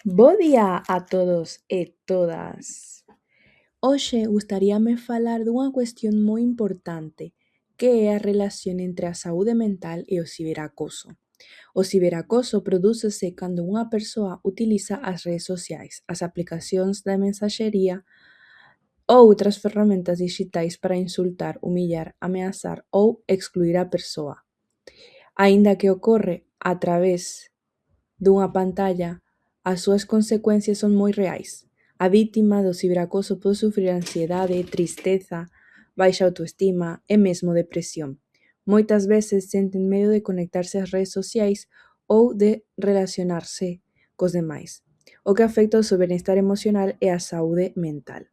Bo día a todos e todas. Hoxe gustaríame falar dunha cuestión moi importante, que é a relación entre a saúde mental e o ciberacoso. O ciberacoso prodúcese cando unha persoa utiliza as redes sociais, as aplicacións de mensaxería ou outras ferramentas dixitais para insultar, humillar, ameazar ou excluir a persoa. Aínda que ocorre a través dunha pantalla, as súas consecuencias son moi reais. A vítima do ciberacoso pode sufrir ansiedade, tristeza, baixa autoestima e mesmo depresión. Moitas veces senten medo de conectarse ás redes sociais ou de relacionarse cos demais, o que afecta o seu benestar emocional e a saúde mental.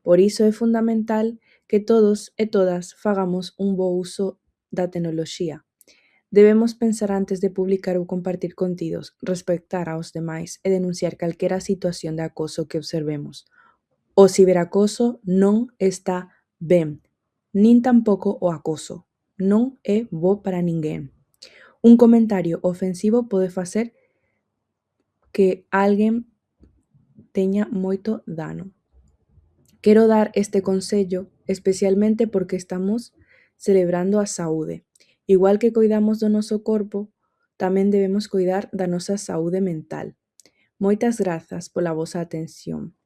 Por iso é fundamental que todos e todas fagamos un bo uso da tecnoloxía. Debemos pensar antes de publicar ou compartir contidos, respectar aos demais e denunciar calquera situación de acoso que observemos. O ciberacoso non está ben, nin tampouco o acoso. Non é bo para ninguén. Un comentario ofensivo pode facer que alguén teña moito dano. Quero dar este consello especialmente porque estamos celebrando a saúde. Igual que coidamos do noso corpo, tamén debemos coidar da nosa saúde mental. Moitas grazas pola vosa atención.